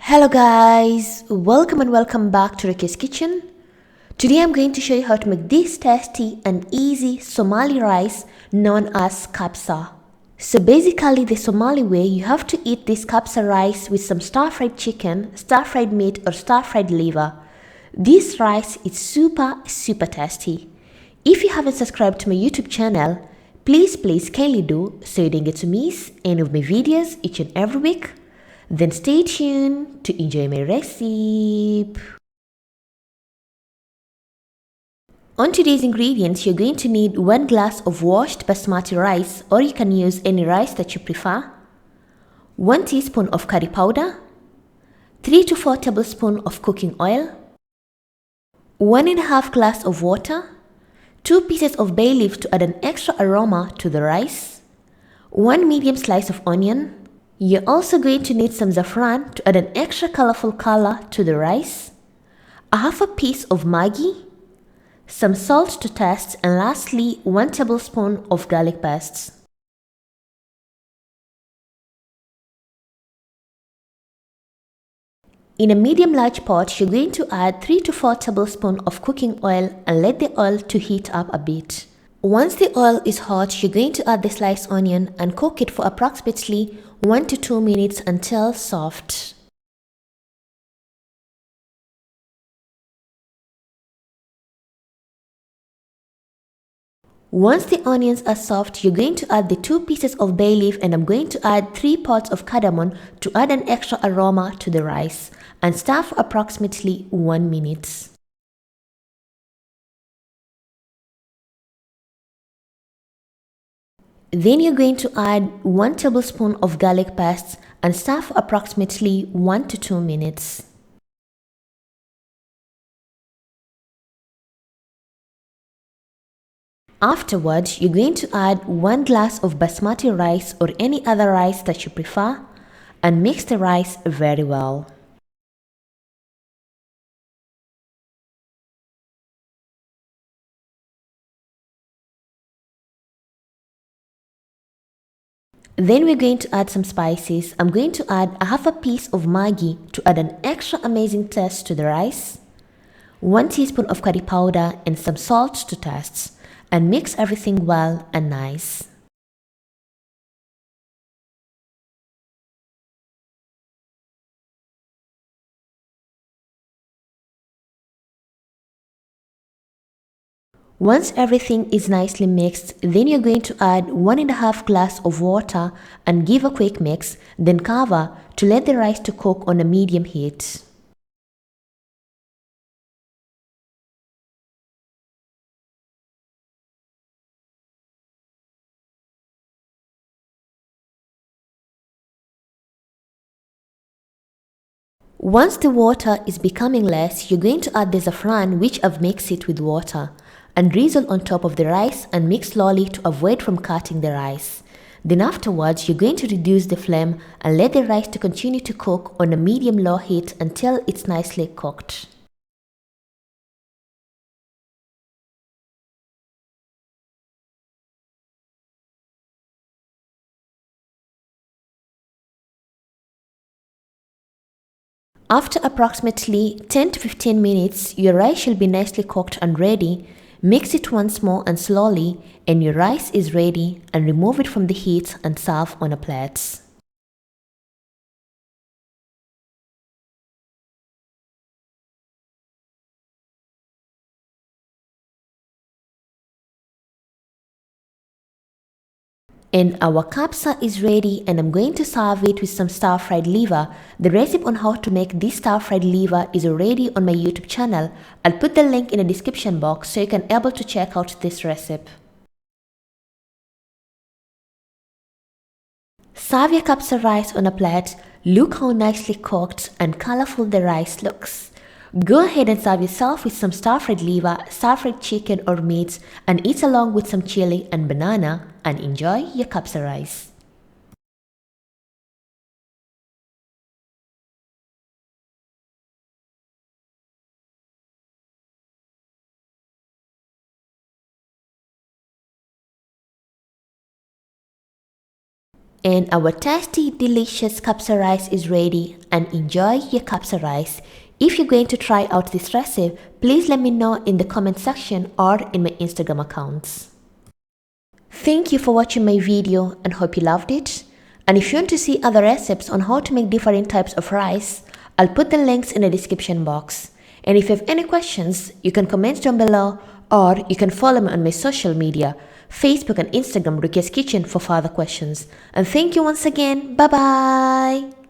Hello guys, welcome and welcome back to Rukias kitchen. Today I'm going to show you how to make this tasty and easy Somali rice known as Kabsa. So basically the Somali way, you have to eat this Kabsa rice with some stir-fried chicken, stir-fried meat or stir-fried liver. This rice is super tasty. If you haven't subscribed to my YouTube channel, please kindly do so you don't get to miss any of my videos each and every week. Then stay tuned to enjoy my recipe. On today's ingredients, you're going to need 1 glass of washed basmati rice, or you can use any rice that you prefer, 1 teaspoon of curry powder, 3 to 4 tablespoons of cooking oil, 1.5 glass of water, 2 pieces of bay leaf to add an extra aroma to the rice, 1 medium slice of onion. You're also going to need some saffron to add an extra colorful color to the rice, a half a piece of Magi, some salt to taste, and lastly 1 tablespoon of garlic paste. In a medium large pot, you're going to add 3 to 4 tablespoons of cooking oil and let the oil to heat up a bit. Once the oil is hot, you're going to add the sliced onion and cook it for approximately 1 to 2 minutes until soft. Once the onions are soft, you're going to add the 2 pieces of bay leaf, and I'm going to add 3 pods of cardamom to add an extra aroma to the rice and stir for approximately 1 minute. Then you're going to add 1 tablespoon of garlic paste and stir for approximately 1 to 2 minutes. Afterwards, you're going to add 1 glass of basmati rice or any other rice that you prefer and mix the rice very well. Then we're going to add some spices. I'm going to add a half a piece of Magi to add an extra amazing taste to the rice, 1 teaspoon of curry powder and some salt to taste, and mix everything well and nice. Once everything is nicely mixed, then you're going to add 1.5 glass of water and give a quick mix, then cover to let the rice to cook on a medium heat. Once the water is becoming less, you're going to add the saffron, which I've mixed it with water, and drizzle on top of the rice and mix slowly to avoid from cutting the rice. Then afterwards, you're going to reduce the flame and let the rice to continue to cook on a medium-low heat until it's nicely cooked. After approximately 10 to 15 minutes, your rice shall be nicely cooked and ready. Mix it once more and slowly, and your rice is ready, and remove it from the heat and serve on a plate. And our kabsa is ready, and I'm going to serve it with some stir-fried liver. The recipe on how to make this stir-fried liver is already on my YouTube channel. I'll put the link in the description box so you can able to check out this recipe. Serve your kabsa rice on a plate. Look how nicely cooked and colorful the rice looks. Go ahead and serve yourself with some stir-fried liver, stir-fried chicken or meat, and eat along with some chili and banana, and enjoy your kabsa rice. And our tasty, delicious Kabsa rice is ready, and enjoy your Kabsa rice. If you're going to try out this recipe, please let me know in the comment section or in my Instagram accounts. Thank you for watching my video and hope you loved it. And if you want to see other recipes on how to make different types of rice, I'll put the links in the description box. And if you have any questions, you can comment down below, or you can follow me on my social media, Facebook and Instagram, Rukias Kitchen, for further questions. And thank you once again. Bye bye.